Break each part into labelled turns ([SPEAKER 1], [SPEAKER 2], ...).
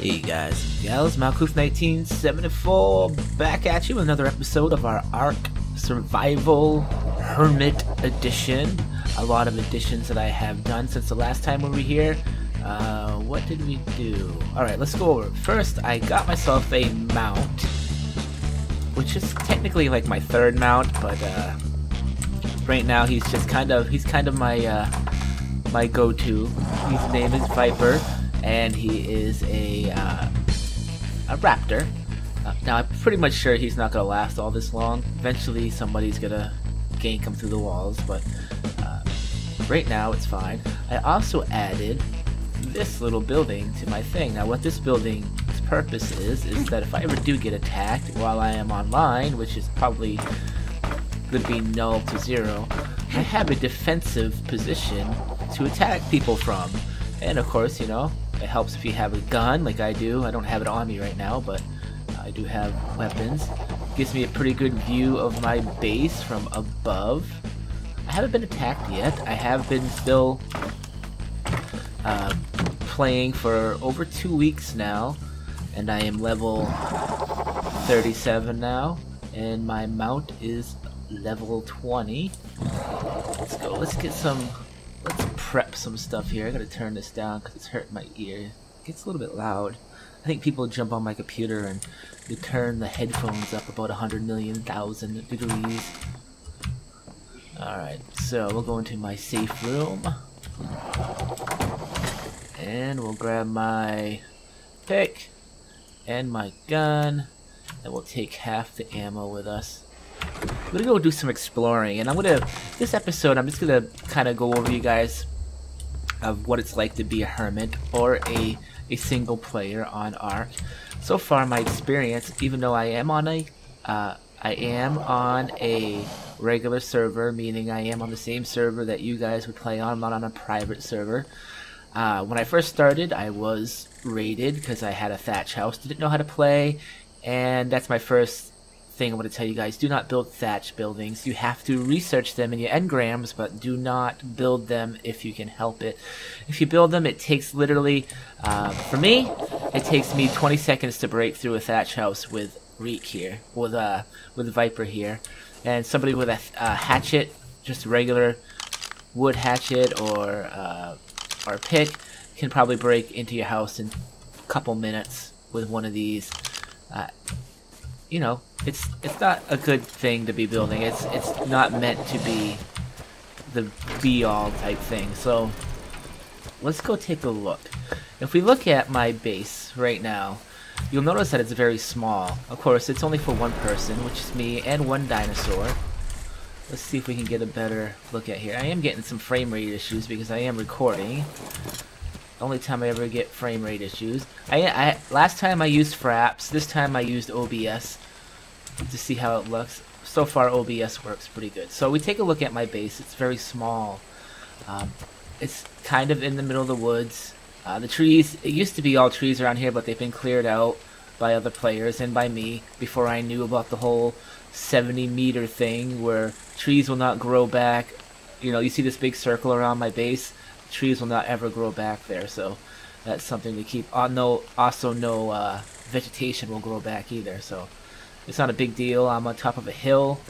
[SPEAKER 1] Hey guys, gals, Malkoof 1974 back at you with another episode of our Ark Survival Hermit edition. A lot of editions that I have done since the last time we were here. What did we do? Alright, let's go over. First, I got myself a mount, which is technically like my third mount, but right now he's kind of my my go-to. His name is Viper, and he is a raptor. Now I'm pretty much sure he's not gonna last all this long. Eventually somebody's gonna gank him through the walls, but right now it's fine. I also added this little building to my thing. Now what this building's purpose is that if I ever do get attacked while I am online, which is probably gonna be null to zero, I have a defensive position to attack people from. And of course, you know, it helps if you have a gun like I do. I don't have it on me right now, but I do have weapons. Gives me a pretty good view of my base from above. I haven't been attacked yet. I have been still playing for over 2 weeks now, and I am level 37 now, and my mount is level 20. Let's go. Let's prep some stuff here. I gotta turn this down because it's hurting my ear. It gets a little bit loud. I think people jump on my computer and they turn the headphones up about 100,000,000 degrees. Alright, so we'll go into my safe room. And we'll grab my pick and my gun. And we'll take half the ammo with us. I'm gonna go do some exploring, and this episode I'm just gonna kind of go over you guys of what it's like to be a hermit or a single player on Ark. So far, my experience, even though I am on a regular server, meaning I am on the same server that you guys would play on. I'm not on a private server. When I first started, I was raided because I had a thatch house, didn't know how to play, and that's my first thing I want to tell you guys. Do not build thatch buildings. You have to research them in your engrams, but do not build them if you can help it. If you build them, it takes literally, for me, it takes me 20 seconds to break through a thatch house with Reek here, with Viper here, and somebody with a hatchet, just a regular wood hatchet or pick, can probably break into your house in a couple minutes with one of these. You know, it's not a good thing to be building. It's not meant to be the be-all type thing. So let's go take a look. If we look at my base right now, you'll notice that it's very small. Of course, it's only for one person, which is me, and one dinosaur. Let's see if we can get a better look at here. I am getting some frame rate issues because I am recording. Only time I ever get frame rate issues. Last time I used Fraps. This time I used OBS to see how it looks. So far OBS works pretty good. So we take a look at my base. It's very small. It's kind of in the middle of the woods. The trees, it used to be all trees around here, but they've been cleared out by other players and by me before I knew about the whole 70-meter thing where trees will not grow back. You know, you see this big circle around my base. Trees will not ever grow back there, so that's something to keep on. Also no vegetation will grow back either, so it's not a big deal. I'm on top of a hill.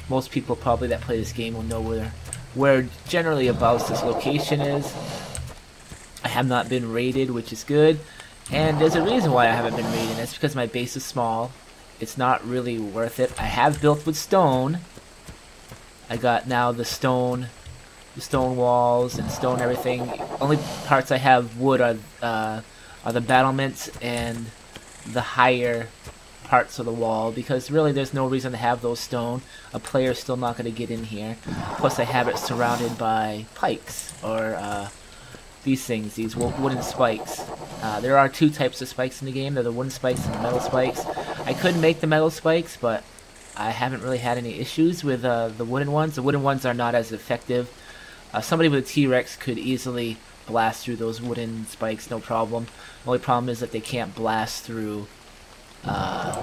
[SPEAKER 1] Most people probably that play this game will know where generally about this location is. I have not been raided, which is good, and there's a reason why I haven't been raided. That's because my base is small. It's not really worth it. I have built with stone. I got now the stone walls and stone everything. Only parts I have wood are the battlements and the higher parts of the wall, because really there's no reason to have those stone. A player's still not going to get in here. Plus I have it surrounded by pikes, or these things, these wooden spikes. There are two types of spikes in the game. They're the wooden spikes and the metal spikes. I could make the metal spikes, but I haven't really had any issues with the wooden ones. The wooden ones are not as effective. Somebody with a T-Rex could easily blast through those wooden spikes, no problem. The only problem is that they can't blast through the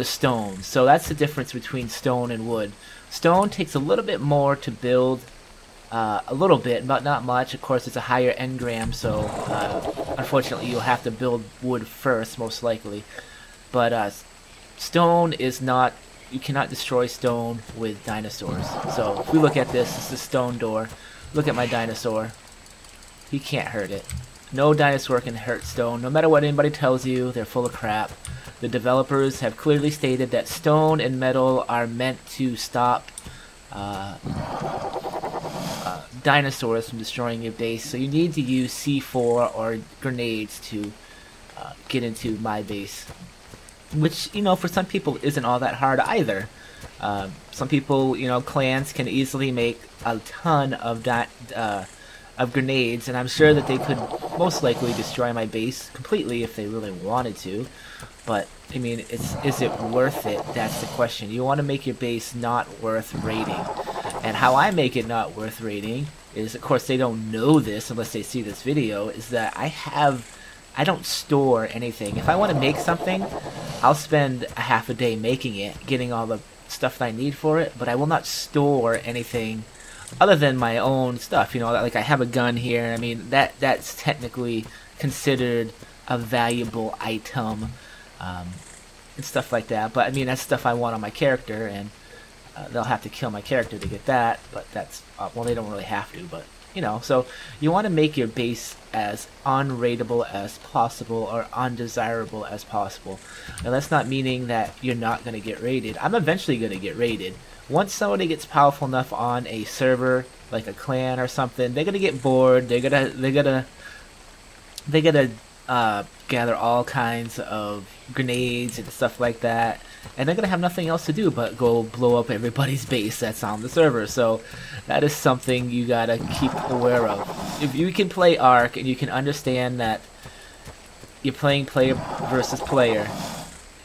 [SPEAKER 1] stone. So that's the difference between stone and wood. Stone takes a little bit more to build a little bit, but not much. Of course, it's a higher engram, so unfortunately you'll have to build wood first, most likely. But stone is not, you cannot destroy stone with dinosaurs. So if we look at this is the stone door. Look at my dinosaur. He can't hurt it. No dinosaur can hurt stone. No matter what anybody tells you, they're full of crap. The developers have clearly stated that stone and metal are meant to stop dinosaurs from destroying your base, so you need to use C4 or grenades to get into my base, which, you know, for some people isn't all that hard either. Some people, you know, clans can easily make a ton of grenades, and I'm sure that they could most likely destroy my base completely if they really wanted to. But I mean, is it worth it? That's the question. You want to make your base not worth raiding. And how I make it not worth raiding is, of course, they don't know this unless they see this video, is that I don't store anything. If I want to make something, I'll spend a half a day making it, getting all the stuff that I need for it, but I will not store anything other than my own stuff. You know, like I have a gun here. I mean, that's technically considered a valuable item, and stuff like that. But I mean, that's stuff I want on my character, and they'll have to kill my character to get that. But that's well, they don't really have to. But you know, so you want to make your base as unraidable as possible or undesirable as possible. Now that's not meaning that you're not going to get raided. I'm eventually going to get raided. Once somebody gets powerful enough on a server, like a clan or something, they're gonna get bored. They're gonna gather all kinds of grenades and stuff like that, and they're gonna have nothing else to do but go blow up everybody's base that's on the server. So that is something you gotta keep aware of. If you can play Ark and you can understand that you're playing player versus player,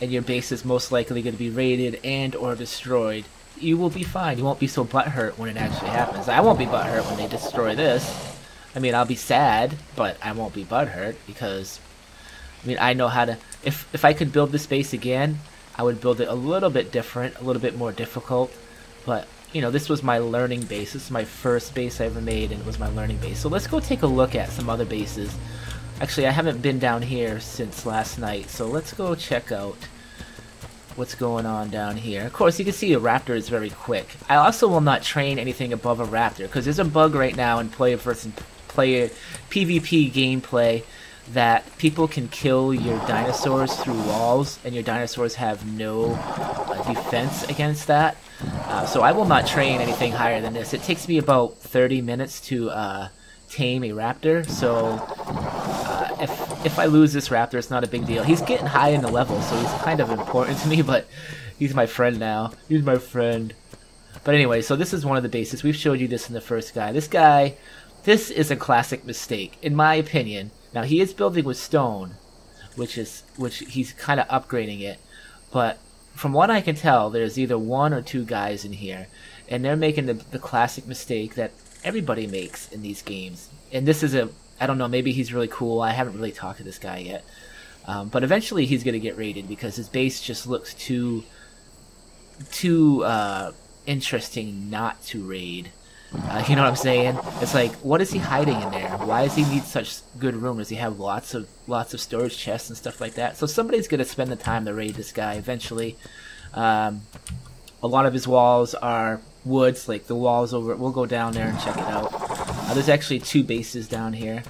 [SPEAKER 1] and your base is most likely going to be raided and or destroyed, you will be fine. You won't be so butthurt when it actually happens. I won't be butthurt when they destroy this. I mean, I'll be sad, but I won't be butthurt because, I mean, I know how to. If I could build this base again, I would build it a little bit different, a little bit more difficult. But you know, this was my learning base. This is my first base I ever made, and it was my learning base. So let's go take a look at some other bases. Actually, I haven't been down here since last night, so let's go check out what's going on down here. Of course, you can see a raptor is very quick. I also will not train anything above a raptor, because there's a bug right now in player versus player PvP gameplay that people can kill your dinosaurs through walls, and your dinosaurs have no defense against that. So I will not train anything higher than this. It takes me about 30 minutes to tame a raptor, so if I lose this raptor, it's not a big deal. He's getting high in the level, so he's kind of important to me, but he's my friend now. He's my friend. But anyway, so this is one of the bases. We've showed you this in the first guy. This is a classic mistake, in my opinion. Now, he is building with stone, which he's kind of upgrading it, but from what I can tell, there's either one or two guys in here, and they're making the classic mistake that everybody makes in these games. And this is I don't know, maybe he's really cool. I haven't really talked to this guy yet. But eventually he's going to get raided because his base just looks too interesting not to raid. You know what I'm saying? It's like, what is he hiding in there? Why does he need such good room? Does he have lots of storage chests and stuff like that? So somebody's going to spend the time to raid this guy eventually. A lot of his walls are woods, like the walls over. We'll go down there and check it out. There's actually two bases down here.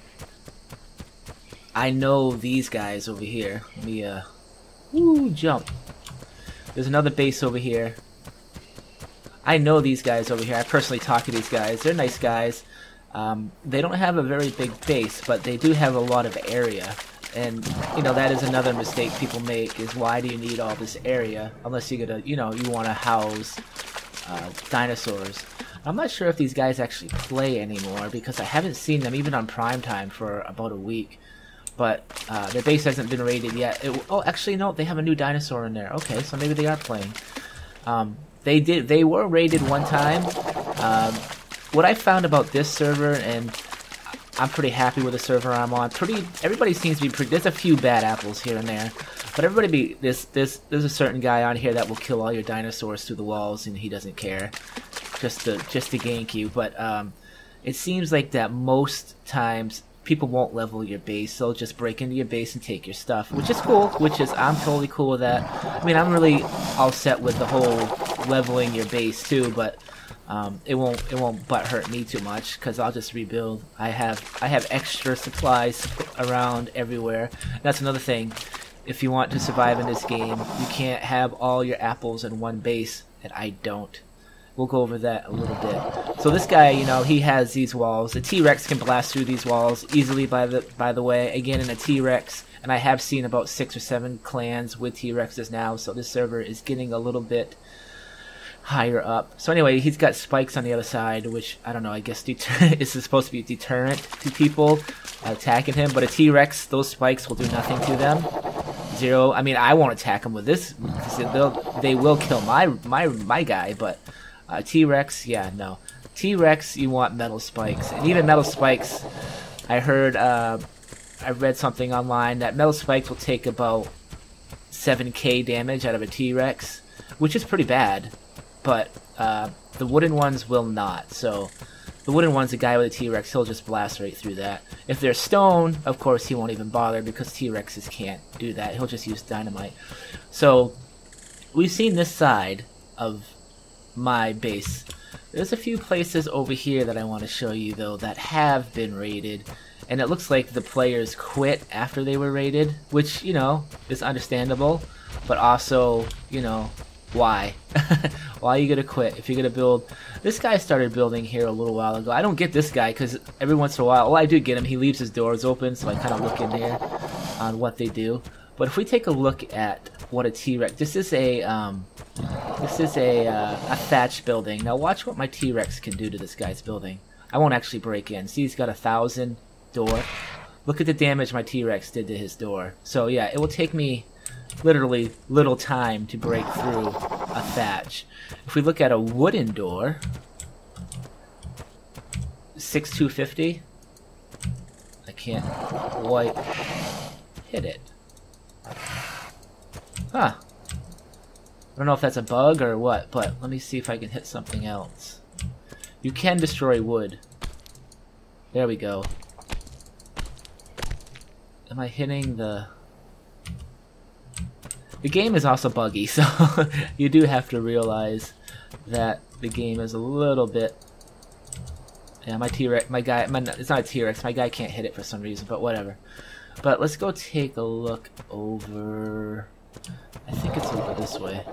[SPEAKER 1] I know these guys over here. Let me jump. There's another base over here. I know these guys over here. I personally talk to these guys. They're nice guys. They don't have a very big base, but they do have a lot of area. And you know, that is another mistake people make, is why do you need all this area unless you're gonna, you know, you want to house dinosaurs. I'm not sure if these guys actually play anymore because I haven't seen them even on prime time for about a week. But their base hasn't been raided yet. Oh, actually no, they have a new dinosaur in there. Okay, so maybe they are playing. They were raided one time. What I found about this server, and I'm pretty happy with the server I'm on. Everybody seems to be there's a few bad apples here and there, but there's a certain guy on here that will kill all your dinosaurs through the walls, and he doesn't care, just to gank you. But it seems like that most times people won't level your base. They'll just break into your base and take your stuff, which is cool. I'm totally cool with that. I mean, I'm really all set with the whole leveling your base too, but it won't butt hurt me too much because I'll just rebuild. I have extra supplies around everywhere. That's another thing. If you want to survive in this game, you can't have all your apples in one base, and I don't. We'll go over that a little bit. So this guy, you know, he has these walls. The T-Rex can blast through these walls easily, by the way. Again, in a T-Rex, and I have seen about 6 or 7 clans with T-Rexes now, so this server is getting a little bit higher up. So anyway, he's got spikes on the other side, which, I don't know, I guess is supposed to be a deterrent to people attacking him, but a T-Rex, those spikes will do nothing to them. Zero. I mean, I won't attack them with this, because they will kill my guy, but T-Rex, yeah, no. T-Rex, you want metal spikes. And even metal spikes, I heard, I read something online that metal spikes will take about 7k damage out of a T-Rex, which is pretty bad, but the wooden ones will not. So the wooden ones, a guy with a T-Rex, he'll just blast right through that. If they're stone, of course, he won't even bother because T-Rexes can't do that. He'll just use dynamite. So we've seen this side of my base. There's a few places over here that I want to show you though that have been raided, and it looks like the players quit after they were raided, which, you know, is understandable, but also, you know, why? Why are you gonna quit if you're gonna build? This guy started building here a little while ago. I don't get this guy because every once in a while, well, I do get him, he leaves his doors open, so I kind of look in there on what they do. But if we take a look at what a T-Rex, this is a thatch building. Now watch what my T-Rex can do to this guy's building. I won't actually break in. See, he's got 1,000 door. Look at the damage my T-Rex did to his door. So yeah, it will take me literally little time to break through a thatch. If we look at a wooden door, 6,250. I can't quite hit it. Huh. I don't know if that's a bug or what, but let me see if I can hit something else. You can destroy wood. There we go. Am I hitting the... The game is also buggy, so you do have to realize that the game is a little bit... Yeah, my T-Rex, it's not a T-Rex, my guy can't hit it for some reason, but whatever. But let's go take a look over... I think it's over this way.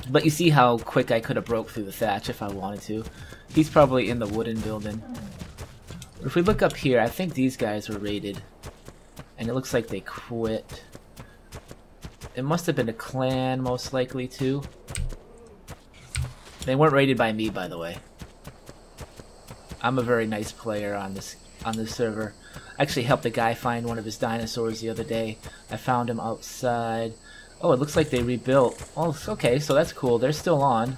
[SPEAKER 1] But you see how quick I could have broke through the thatch if I wanted to. He's probably in the wooden building. But if we look up here, I think these guys were raided. And it looks like they quit. It must have been a clan, most likely, too. They weren't raided by me, by the way. I'm a very nice player on this server. I actually helped a guy find one of his dinosaurs the other day. I found him outside. Oh, it looks like they rebuilt. Oh, okay, so that's cool. They're still on.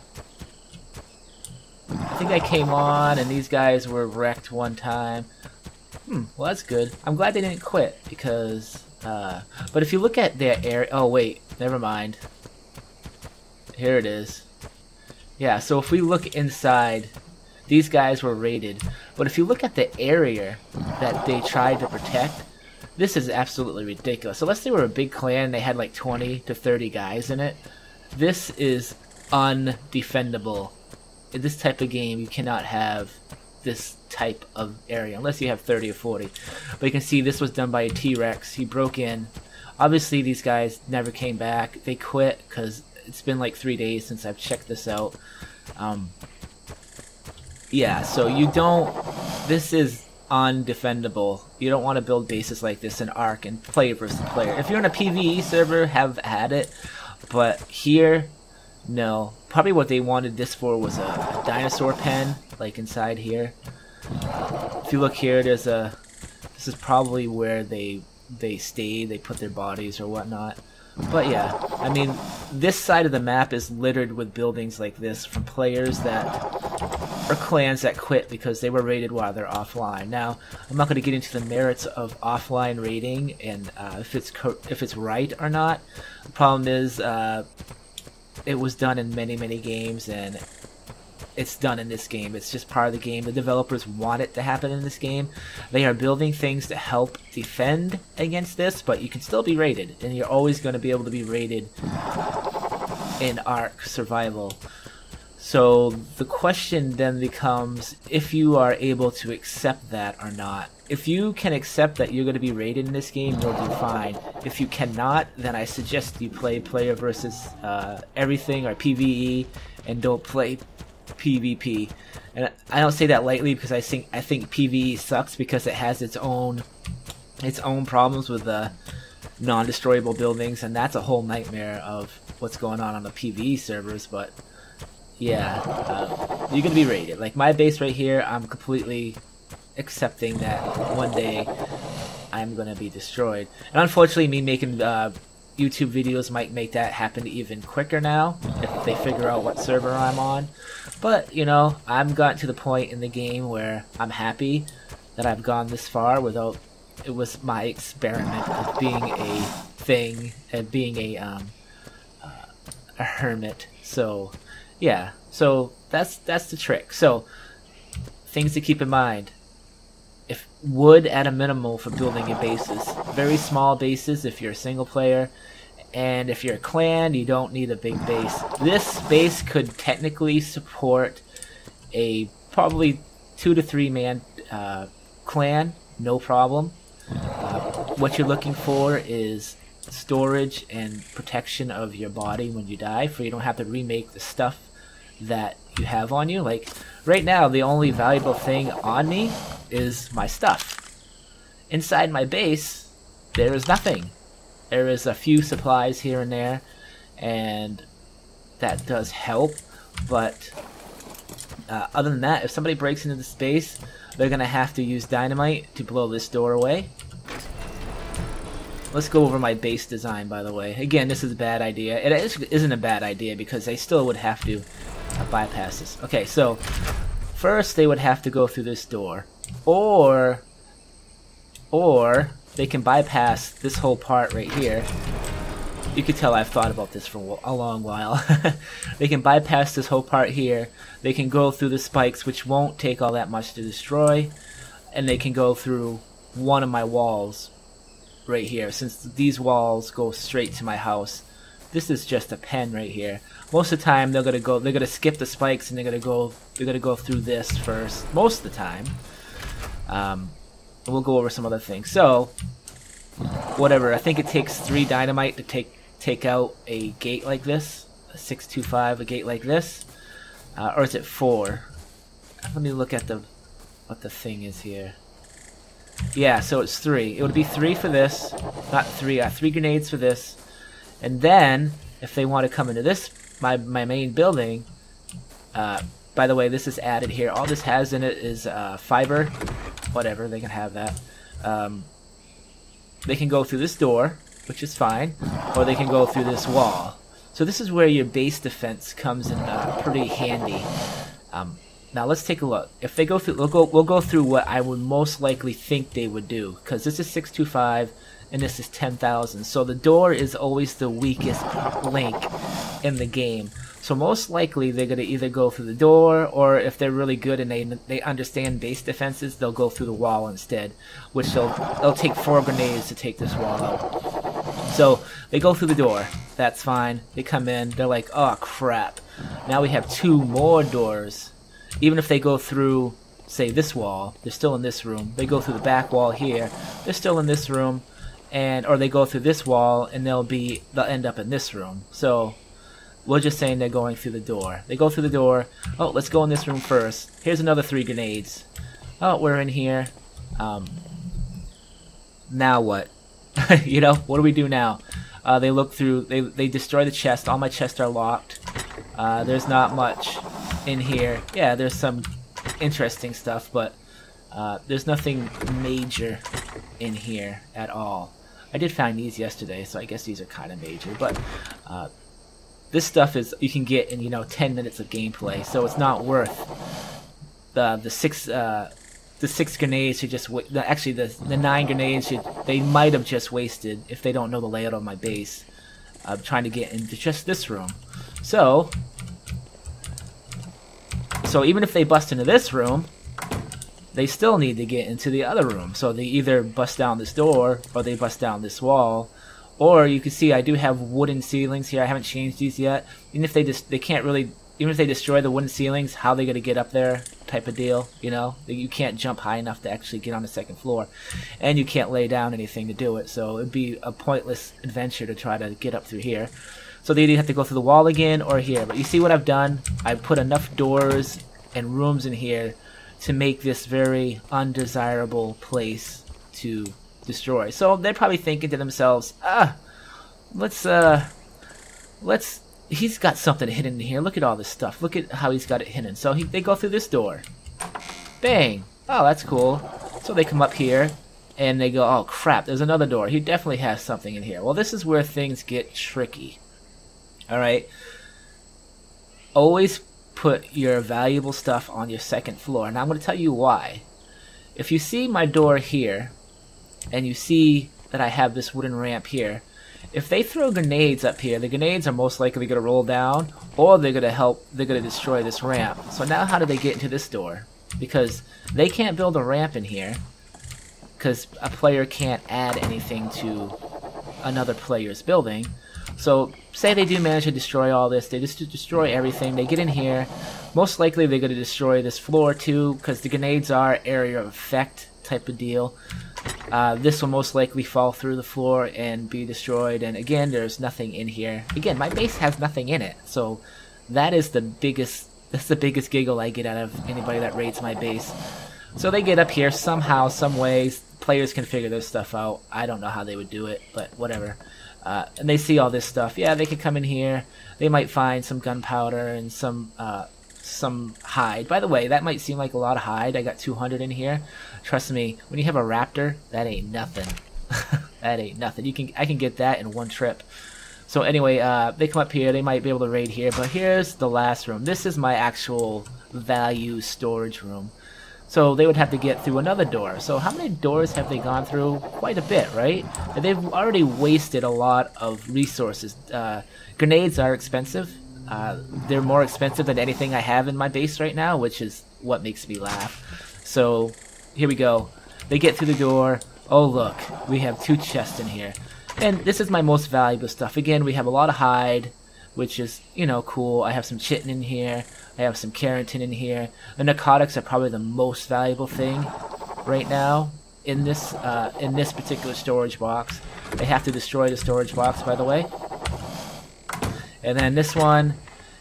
[SPEAKER 1] I think I came on and these guys were wrecked one time. Well, that's good. I'm glad they didn't quit because... but if you look at their area... Oh, wait. Never mind. Here it is. Yeah, so if we look inside... These guys were raided, but if you look at the area that they tried to protect, this is absolutely ridiculous. Unless they were a big clan, they had like 20 to 30 guys in it. This is undefendable. In this type of game, you cannot have this type of area, unless you have 30 or 40. But you can see this was done by a T-Rex. He broke in. Obviously, these guys never came back. They quit because it's been like 3 days since I've checked this out. Yeah, so you don't... This is undefendable. You don't want to build bases like this in Ark and player versus player. If you're in a PvE server, have had it. But here, no. Probably what they wanted this for was a dinosaur pen, like inside here. If you look here, there's a... This is probably where they stayed, they put their bodies or whatnot. But yeah, I mean, this side of the map is littered with buildings like this from players that... or clans that quit because they were raided while they're offline. Now, I'm not going to get into the merits of offline raiding and if it's right or not. The problem is it was done in many games, and it's done in this game. It's just part of the game. The developers want it to happen in this game. They are building things to help defend against this, but you can still be raided, and you're always going to be able to be raided in Ark Survival. So the question then becomes if you are able to accept that or not. If you can accept that you're going to be raided in this game, you'll do fine. If you cannot, then I suggest you play player versus everything or PvE, and don't play PvP. And I don't say that lightly because I think PvE sucks because it has its own problems with non-destroyable buildings, and that's a whole nightmare of what's going on the PvE servers. But yeah, you're gonna be raided. Like my base right here, I'm completely accepting that one day I'm gonna be destroyed. And unfortunately, me making YouTube videos might make that happen even quicker now if they figure out what server I'm on. But you know, I've gotten to the point in the game where I'm happy that I've gone this far without. It was my experiment of being a thing and being a hermit. So yeah, so that's the trick. So things to keep in mind: if wood at a minimal for building your bases, very small bases if you're a single player, and if you're a clan, you don't need a big base. This base could technically support a probably 2 to 3 man clan, no problem. What you're looking for is storage and protection of your body when you die, for you don't have to remake the stuff that you have on you. Like right now, the only valuable thing on me is my stuff. Inside my base, there is nothing. There is a few supplies here and there, and that does help, but other than that, if somebody breaks into the space, they're gonna have to use dynamite to blow this door away. Let's go over my base design, by the way. Again, this is a bad idea. It isn't a bad idea because they still would have to bypass this. Okay, so first they would have to go through this door, or they can bypass this whole part right here. You can tell I've thought about this for a long while. They can bypass this whole part here. They can go through the spikes, which won't take all that much to destroy, and they can go through one of my walls right here. Since these walls go straight to my house, this is just a pen right here. Most of the time they're gonna skip the spikes and they're gonna go through this first. Most of the time. We'll go over some other things. So whatever, I think it takes 3 dynamite to take out a gate like this, a 625, a gate like this, or is it 4? Let me look at what the thing is here. Yeah, so it's 3. It would be 3 for this, not 3. 3 grenades for this, and then if they want to come into this, my main building. By the way, this is added here. All this has in it is fiber. Whatever, they can have that. They can go through this door, which is fine, or they can go through this wall. So this is where your base defense comes in pretty handy. Now let's take a look. If they go through, we'll go through what I would most likely think they would do, because this is 625 and this is 10,000. So the door is always the weakest link in the game. So most likely they're going to either go through the door, or if they're really good and they understand base defenses, they'll go through the wall instead, which they'll take 4 grenades to take this wall out. So they go through the door. That's fine. They come in. They're like, oh crap. Now we have 2 more doors. Even if they go through, say, this wall, they're still in this room. They go through the back wall here, they're still in this room, or they go through this wall and they'll end up in this room. So we're just saying they're going through the door. They go through the door. Oh, let's go in this room first. Here's another 3 grenades. Oh, we're in here. Now what? You know, what do we do now? They look through. They destroy the chest. All my chests are locked. There's not much in here. Yeah, there's some interesting stuff, but there's nothing major in here at all. I did find these yesterday, so I guess these are kind of major, but this stuff is you can get in 10 minutes of gameplay, so it's not worth the 6 grenades should just actually the 9 grenades they might have just wasted if they don't know the layout of my base. I'm trying to get into just this room. So So even if they bust into this room, they still need to get into the other room. So they either bust down this door or they bust down this wall. Or you can see I do have wooden ceilings here. I haven't changed these yet. Even if they can't really, even if they destroy the wooden ceilings, how are they going to get up there type of deal, you know? You can't jump high enough to actually get on the second floor. And you can't lay down anything to do it. So it'd be a pointless adventure to try to get up through here. So they either have to go through the wall again or here. But you see what I've done? I've put enough doors and rooms in here to make this very undesirable place to destroy. So they're probably thinking to themselves, he's got something hidden in here. Look at all this stuff. Look at how he's got it hidden. So they go through this door. Bang. Oh, that's cool. So they come up here and they go, oh crap, there's another door. He definitely has something in here. Well, this is where things get tricky. Alright. Always put your valuable stuff on your second floor. Now I'm going to tell you why. If you see my door here, and you see that I have this wooden ramp here, if they throw grenades up here, the grenades are most likely going to roll down, or they're going to destroy this ramp. So now how do they get into this door? Because they can't build a ramp in here, because a player can't add anything to another player's building. So say they do manage to destroy all this, they just destroy everything, they get in here, most likely they're going to destroy this floor too, because the grenades are area of effect type of deal. This will most likely fall through the floor and be destroyed, and again, there's nothing in here. Again, my base has nothing in it, so that's the biggest giggle I get out of anybody that raids my base. So they get up here somehow, some ways. Players can figure this stuff out. I don't know how they would do it, but whatever. And they see all this stuff. Yeah, they could come in here. They might find some gunpowder and some hide. By the way, that might seem like a lot of hide. I got 200 in here. Trust me, when you have a raptor, that ain't nothing. That ain't nothing. I can get that in one trip. So anyway, they come up here. They might be able to raid here. But here's the last room. This is my actual value storage room. So they would have to get through another door. So how many doors have they gone through? Quite a bit, right? And they've already wasted a lot of resources. Grenades are expensive. They're more expensive than anything I have in my base right now, which is what makes me laugh. So here we go. They get through the door. Oh look, we have 2 chests in here. And this is my most valuable stuff. Again, we have a lot of hide, which is, you know, cool. I have some chitin in here. I have some keratin in here. The narcotics are probably the most valuable thing right now in this particular storage box. They have to destroy the storage box, by the way. And then this one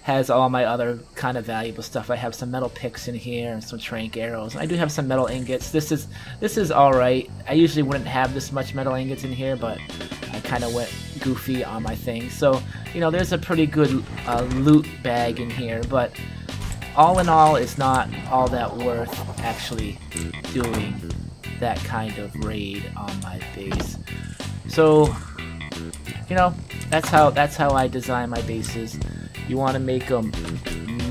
[SPEAKER 1] has all my other kind of valuable stuff. I have some metal picks in here and some trank arrows. I do have some metal ingots. This is all right. I usually wouldn't have this much metal ingots in here, but I kind of went goofy on my things. So, you know, there's a pretty good loot bag in here, but all in all, it's not all that worth actually doing that kind of raid on my base. So, you know, that's how I design my bases. You want to make them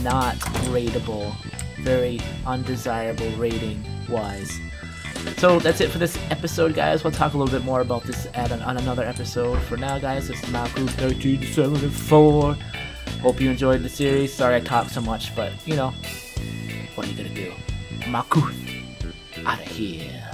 [SPEAKER 1] not raidable, very undesirable raiding wise. So that's it for this episode, guys. We'll talk a little bit more about this on another episode. For now, guys, this is Malku1374. Hope you enjoyed the series. Sorry I talked so much, but you know, what are you gonna do? Malku, out of here.